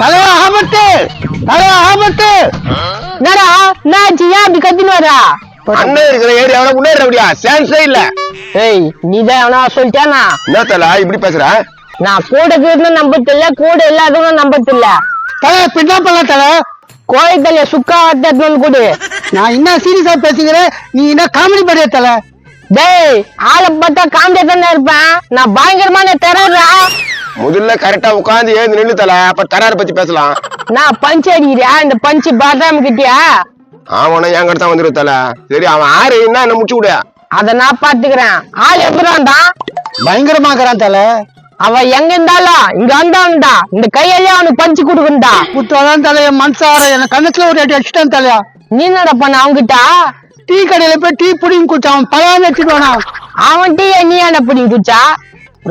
தலை ஆபத்து, தலை ஆபத்து. என்னடா என்னாச்சு? ஏன் அப்படி கத்தின்னு வரா? அண்ணன் இருக்கிற ஏரியாவில முன்னேற முடியா? சான்ஸே இல்ல. ஏய் நீதான் எவனா சொல்லிட்டானா? என்ன தலை இப்படி பேசுற? நான் கூட இருக்குன்னு நம்பத்தில்ல, கூட இல்லாதவங்க நம்பத்தில்ல. தலை பின்னா பண்ண தலை. கோழி தலைய சுக்கா வட்டணும் கூடு. நான் என்ன சீரியஸா பேசுகிறேன், நீ என்ன காமெடி பண்ணிய தலை? டேய் ஆளை பார்த்தா காமெடியா தானே இருப்பேன். நான் பயங்கரமான டெரரா. முதல்ல கரெக்டா உட்காந்து ஏந்து நின்று தலை, அப்ப டெரர் பத்தி பேசலாம். நான் பஞ்சு அடிக்கிறியா? இந்த பஞ்சு பாதாம் கிட்டியா? அவனை என் கிட்ட தான் வந்துடும் தலை. சரி அவன் ஆறு என்ன முடிச்சு விட. அத நான் பாத்துக்கிறேன். ஆள் எப்படான்டா? பயங்கரமாக்குறான் தலை. அவன் எங்க இருந்தாலும் இங்க வந்தான்டா. இந்த கையிலே அவனுக்கு பஞ்சு கொடுக்குண்டா. குத்தான் தலைய மனசார என்ன கண்ணத்துல ஒரு அடி அடிச்சுட்டான் தலையா. நீ என்னடா பண்ண அவங்கிட்ட? டீ கடையில போய் டீ புடிங்க குடிச்சான். அவன் பழம் வச்சுடுவானா? அவன் டீ நீ என்ன பிடிங்க குடிச்சா?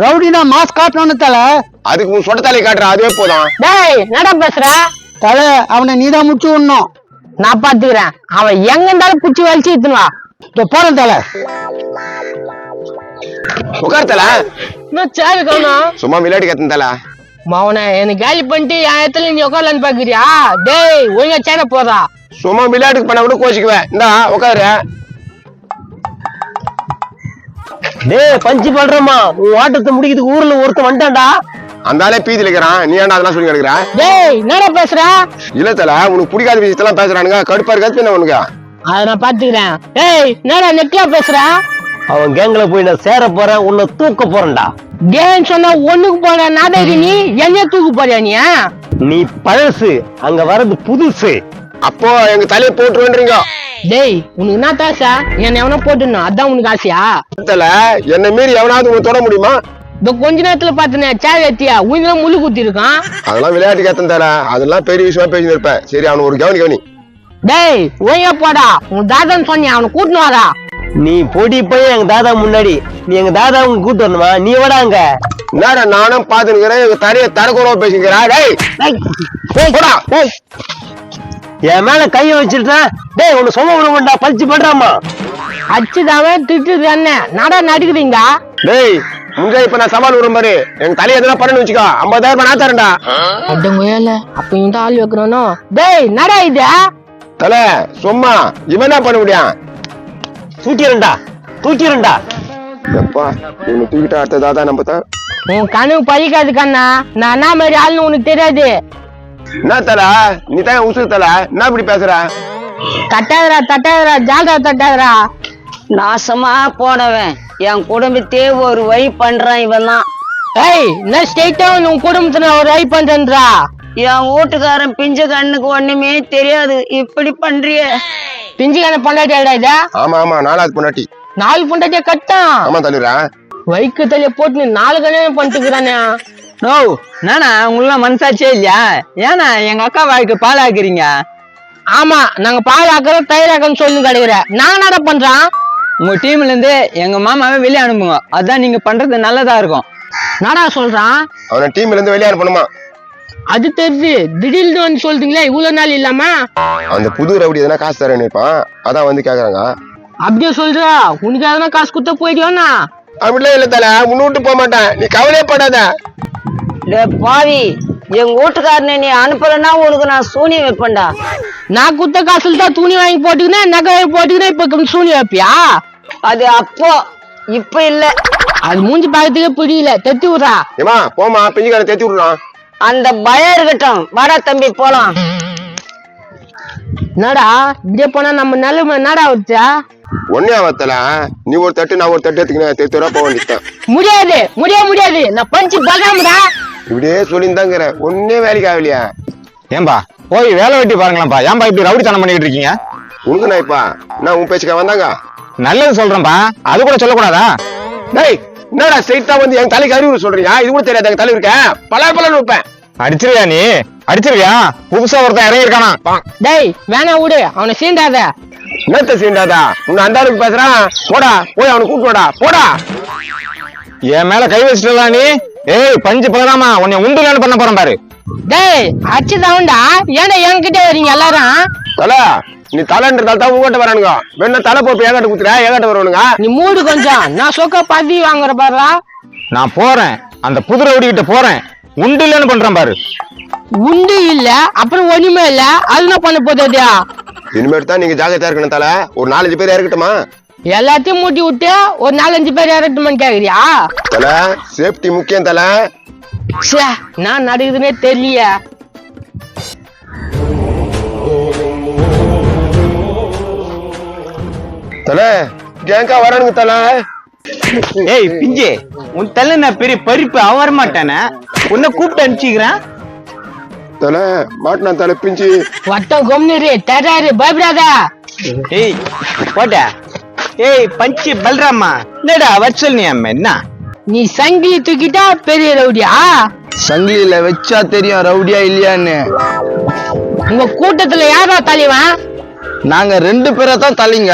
ரவுடினா மாஸ் காட்டணும்னு தலை. அதுக்கு உன் சொட்ட தலையை காட்டுற அதுவே போதும். டேய் என்னடா பேசுற? தலை அவனை நீதான் முடிச்சு விடணும். நான் பாத்துக்கிறேன். அவன் எங்க இருந்தாலும் புடிச்சு வலிச்சு இத்துவா. போறேன் தலை. உட்கார் தலை. சேரு கவனம் சும்மா விளையாடி கத்தன் தலை. மவனை எனக்கு காலி பண்ணிட்டு என் இடத்துல நீ உட்காரலான்னு பாக்குறியா? டேய் ஒழுங்கா சேர போறா. சும்மா விளையாட்டுக்கு பண்ண கூட கோச்சிக்குவேன். இந்தா உட்காரு. டேய் பஞ்சு பண்றமா உன் ஓட்டத்தை முடிக்கிறதுக்கு ஊர்ல ஒருத்தன் வந்துட்டான்டா. அந்த ஆளே பீதியில இருக்கிறான். நீ ஏன்டா அதெல்லாம் சொல்லி கிடக்குற? டேய் என்னடா பேசுற? இல்ல தலை உனக்கு பிடிக்காத விஷயத்தெல்லாம் பேசுறானுங்க. கடுப்பா இருக்காது என்ன உனக்கு? அத நான் பாத்துக்கிறேன். டேய் என்னடா நெட்ல பேசுற? அவன் கேங்ல போய் நான் சேர போறேன், உன்னை தூக்க போறேன்டா. கேம் சொன்னா ஒண்ணுக்கு போற நாடகி நீ என்ன தூக்கு போறியா நீ? நீ பழசு, அங்க வர்றது புதுசு. அப்போ எங்க தலையை போட்டுருன்றீங்க. டேய் உனக்கு என்ன தாசா? என்ன எவனா போட்டுடணும் அதான் உனக்கு ஆசையா? தலை என்ன மீறி எவனாவது உனக்கு தொட முடியுமா? இந்த கொஞ்ச நேரத்துல பாத்தனே சேர் ஏத்தியா உயிரெல்லாம் முள்ளு குத்தி இருக்கான். அதெல்லாம் விளையாட்டு கேத்தன் தலை. அதெல்லாம் பெரிய விஷயமா பேசிட்டு இருப்பேன். சரி அவனு ஒரு கவனி. டேய் ஒய்யா போடா. உன் தாதான்னு சொன்னியா அவனை கூட்டினு வாடா. நீ போடி போய் எங்க தாதா முன்னாடி நீ எங்க தாதா உங்க கூட்டு வரணுமா? நீ விட அங்க என்னடா நானும் பாத்துக்கிறேன். எங்க தரைய தரக்குறவா பேசிக்கிறா. என் மேல கைய வச்சிருந்தா டேய் உன்னை சொல்ல விடமாட்டா. பழிச்சு பண்றாமா அச்சுதாவே திட்டுது என்ன நடா நடிக்கிறீங்க? டேய் முஞ்சா இப்ப நான் சவால் விடுறேன் பாரு. எங்க தலையை எதனா பண்ணு வச்சுக்கோ. 50,000 நான் தரேன்டா. அடங்கோயல அப்ப இந்த ஆள் வைக்கணும். டேய் நடா இது தலை சும்மா இவன் என்ன பண்ண முடியும்? தூக்கிரண்டா. எப்பா இவனை தூக்கிட்டா அடுத்ததாதா நம்ம தான். உன் கனவு பழிக்காது கண்ணா. நான் என்ன மாதிரி ஆளுன்னு உனக்கு தெரியாது. என்ன தலை நீ தான் உசுறு தலை. என்ன இப்படி பேசுற? தட்டாதரா ஜாலரா தட்டாதரா. நாசமா போனவன் என் குடும்பத்தையே ஒரு வழி பண்றான் இவன் தான். ஏய் நான் ஸ்ட்ரெயிட்டா உன் குடும்பத்துல ஒரு ஐ பண்றா. என் வீட்டுக்காரன் பிஞ்சு கண்ணுக்கு ஒண்ணுமே தெரியாது. இப்படி பண்றிய பிஞ்சு கண்ண பொண்டாட்டியா இத? ஆமா 4வது பொண்டாட்டி. 4 பொண்டாட்டியா கட்டான். ஆமா தள்ளுறா. வைக்கு தலைய போட்டு 4 கல்யாணம் பண்ணிட்டுக்கிறானே. நோ நானா உங்கள மனசாச்சே இல்லையா? ஏன்னா எங்க அக்கா வாழ்க்கை பாலாக்குறீங்க. ஆமா நாங்க பால் ஆக்குறோம் தயிர் ஆக்குறோம் சொல்லி கிடைக்கிற. நாங்க நட பண்றோம். உங்க டீம்ல இருந்து எங்க மாமாவை வெளியே அனுப்புங்க. அதான் நீங்க பண்றது நல்லதா இருக்கும். நாடா சொல்றான். அவன டீம்ல இருந்து வெளியே அனுப்பணுமா? அது தெரிஞ்சு திடீர்னு வந்து சொல்றீங்களே இவ்வளவு நாள் இல்லாம. அந்த புது ரவுடி எதனா காசு தரேன்னு நினைப்பான். அதான் வந்து கேக்குறாங்க. அப்படியே சொல்றா? உனக்கு எதனா காசு கொடுத்தா போயிடுவோம்னா? அப்படிலாம் இல்ல தலை. முன்னுட்டு போக மாட்டேன். நீ கவலையே படாத. பாவி எங்க வீட்டுக்காரனை நீ அனுப்பலன்னா உனக்கு நான் சூனியம் வைப்பேன்டா. நான் குத்த காசுல தான் துணி வாங்கி போட்டுக்கினேன், நகை வாங்கி போட்டுக்கினேன். இப்ப சூனி வைப்பியா? அது அப்போ இப்ப இல்ல. அது மூஞ்சி பாக்கிறதுக்கே புரியல. தெத்தி விடுறா. ஏமா போமா பிஞ்சுக்கார தேத்தி விடுறான். அந்த பயம் இருக்கட்டும். வாடா தம்பி போலாம். என்னடா இப்படியே போனா நம்ம நிலைமை என்னடா வச்சா? ஒன்னே அவத்தல நீ ஒரு தட்டு நான் ஒரு தட்டு எடுத்துக்கினேன். தேர்த்து போக வேண்டியதான். முடியாது. நான் பஞ்சு பகாமடா. இப்படியே சொல்லியிருந்தாங்கிற ஒன்னே வேலைக்கு ஆகலையா? ஏன்பா போய் வேலை வெட்டி பாருங்களாப்பா. ஏன்பா இப்படி ரவுடித்தனம் பண்ணிட்டு இருக்கீங்க? உனக்கு நான் இப்பா நான் உன் பேச்சுக்கா வந்தாங்க. நல்லது சொல்றேன்பா, அது கூட சொல்லக்கூடாதா? டேய் என்னடா ஸ்ட்ரைட்டா வந்து என் தலைக்கு அறிவுரை சொல்றியா? இது கூட தெரியாது எங்க தலை இருக்க. பலன்னு வைப்பேன். அடிச்சிருவியா நீ? அடிச்சிருவியா? புதுசா ஒருத்தன் இறங்கி இருக்கானா? டேய் வேணா விடு அவனை சீண்டாத. என்னத்த சீண்டாதா? உன்னை அந்த அளவுக்கு பேசுறான். போடா போய் அவனை கூப்பிட்டு போடா. என் மேல கை வச்சுட்டா நீ? ஏய் பஞ்சு பலராமா உன்னை உண்டுலான்னு பண்ண போறேன் பாரு. டேய் அடிச்சுதான்டா. ஏன்டா என்கிட்ட வரீங்க எல்லாரும்? தலை நீ தலைன்றதால தான் உங்ககிட்ட வரானுங்க. வேணா தலை போய் என்கிட்ட குத்துற என்கிட்ட வருவானுங்க. நீ மூடு கொஞ்சம். நான் சொக்க பதி வாங்குற பாருடா. நான் போறேன், அந்த புது ரவுடி கிட்ட போறேன். உண்டு இல்லன்னு பண்றேன் பாரு. உண்டு இல்ல அப்புறம் ஒண்ணுமே இல்ல அது என்ன பண்ண போதா? இனிமேட்டு தான் நீங்க ஜாகிரதையா இருக்கணும் தல. ஒரு 4-5 பேர் இறக்கட்டுமா? எல்லாத்தையும் மூட்டி விட்டு ஒரு 4-5 பேர் இறக்கட்டுமான்னு கேக்குறியா? தல சேஃப்டி முக்கியம் தல. ச்சே, நான் நடக்குதுன்னே தெரியல. தல கேங்கா வரானுங்க தல. ஏய் பிஞ்சு, உன் தலை நான் பெரிய பறிப்பு அவன் வரமாட்டானே, உன்னை கூப்பிட்டு அனுப்பிச்சுக்கிறேன். தல மாட்டினா தல பிஞ்சு. வட்டம் கொம்னிரு தராரு பயப்படாத. ஏய் போட்ட. ஏய் பஞ்சு பல்ராமா, என்னடா வச்சல் நீ அம்மா என்ன? நீ சங்கிலி தூக்கிட்டா பெரிய ரவுடியா? சங்கிலியில வச்சா தெரியும் ரவுடியா இல்லையான்னு. உங்க கூட்டத்துல யாரா தலைவன்? நாங்க 2 பேரை தான் தலைங்க.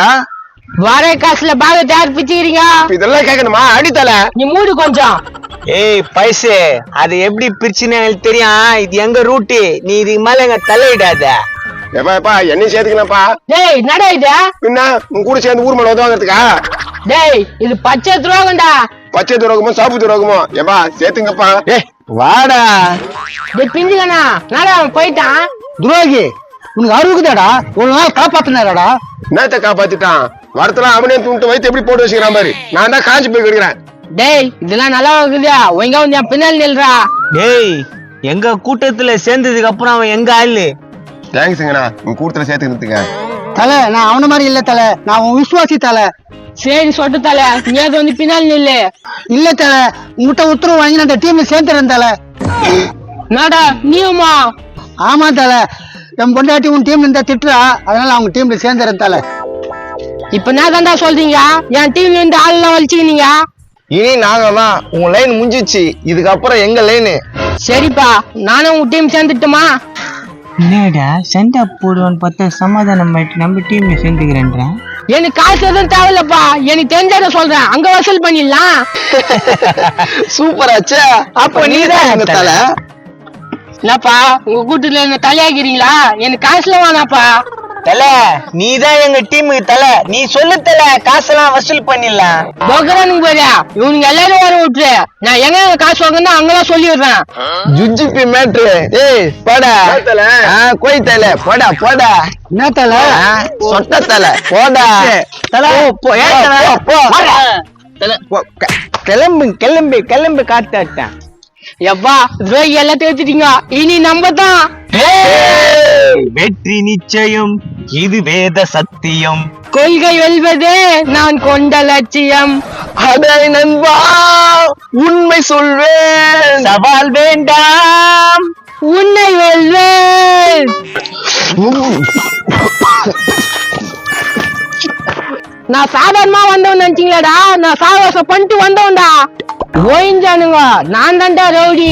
வர காசுல பாகத்தை யார் பிச்சுக்கிறீங்க? இதெல்லாம் கேட்கணுமா? அடி தல. நீ மூடு கொஞ்சம். ஏய் பைசே, அது எப்படி பிரிச்சுன்னு எனக்கு தெரியும். இது எங்க ரூட்டு, நீ இதுக்கு மேல எங்க தலையிடாத. எப்பா என்னையும் சேர்த்துக்கணும்ப்பா. டேய் நட இது. பின்ன உன் கூட சேர்ந்து ஊர் மேல உதவாங்கிறதுக்கா? டேய் இது பச்சை துரோகம்டா. பச்சை துரோகமோ சாப்பு துரோகமோ? ஏப்பா சேர்த்துங்கப்பா. வாடா டேய் பிஞ்சுக்கண்ணா நட, அவன் போயிட்டான். துரோகி, உனக்கு அறுவுக்குதாடா? ஒரு நாள் காப்பாத்தினாடா. என்னத்த காப்பாத்திட்டான்? வரத்துல அவனே தூண்டு வைத்து எப்படி போட்டு வச்சுக்கிறான் பாரு. நான் தான் காஞ்சி போய் கிடைக்கிறேன். டேய் இதெல்லாம் நல்லா இருக்குதா? ஒழுங்கா வந்து என் பின்னாடி நில்றா. டேய் எங்க கூட்டத்துல சேர்ந்ததுக்கு அப்புறம் அவன் எங்க ஆளு? தேங்க்ஸுங்கண்ணா உங்க கூட்டத்துல சேர்த்துக்கிறதுங்க. தலை நான் அவன மாதிரி இல்ல தலை, நான் உன் விசுவாசி தலை. சரி சொட்டு தலை, நீ அது வந்து பின்னாடி நில்லு. இல்ல தலை, உங்ககிட்ட உத்தரவு வாங்கி நான் அந்த டீம்ல சேர்ந்துறேன் தலை. நாடா நீயுமா? ஆமா தலை, என் பொண்டாட்டி உன் டீம்ல இருந்தா திட்டுறா, அதனால அவங்க டீம்ல சேர்ந்துறேன் தலை. இப்ப நான் தான்டா சொல்றீங்க என் டீம்ல இருந்து ஆள்லாம் வலிச்சுக்கினீங்க. இனி நாங்க தான், உங்க லைன் முடிஞ்சிச்சு, இதுக்கப்புறம் எங்க லைனு. சரிப்பா, நானும் உங்க டீம் சேர்ந்துட்டுமா? என்னடா சண்டை போடுவான்னு பார்த்தா சமாதானம் ஆயிட்டு நம்ம டீம்ல சேர்ந்துக்கிறேன்றான். எனக்கு காசு எதுவும் தேவையில்லப்பா, எனக்கு தெரிஞ்சத சொல்றேன், அங்க வசூல் பண்ணிடலாம். சூப்பர் ஆச்சே. அப்ப நீதான் தலை. என்னப்பா உங்க கூட்டத்துல என்ன தலையாகிறீங்களா? எனக்கு காசுல வேணாப்பா. தல நீதான் எங்க டீமுக்கு தல, நீ சொல்லு தல, காசெல்லாம் வசூல் பண்ணிடலாம். போக்குறானுங்க பாரு, இவனுங்க எல்லாரும் வர விட்டுரு. நான் எங்க காசு வாங்கணும் அங்கெல்லாம் சொல்லிடுறேன். ஜுஜிபி மேட்ரு. ஏய் போடா தல. கோய் தலை, போடா போடா. என்ன தலை? சொட்ட தலை, போடா தலை. கிளம்பு கிளம்பு கிளம்பு, காட்டாட்டேன். எப்பா துரோகி எல்லாம் தேர்த்துட்டீங்க, இனி நம்ம தான். வெற்றி நிச்சயம், இது வேத சத்தியம். கொள்கை வெல்வதே நான் கொண்ட லட்சியம். அடே நண்பா உண்மை சொல்வேன், சவால் வேண்டாம், உன்னை வெல்வேன். நான் சாதாரணமா வந்தவன் நினைச்சீங்களாடா? நான் சாகசம் பண்ணிட்டு வந்தவன்டா. ஓய்ஞ்சானுங்க, நான் தான்டா ரவுடி.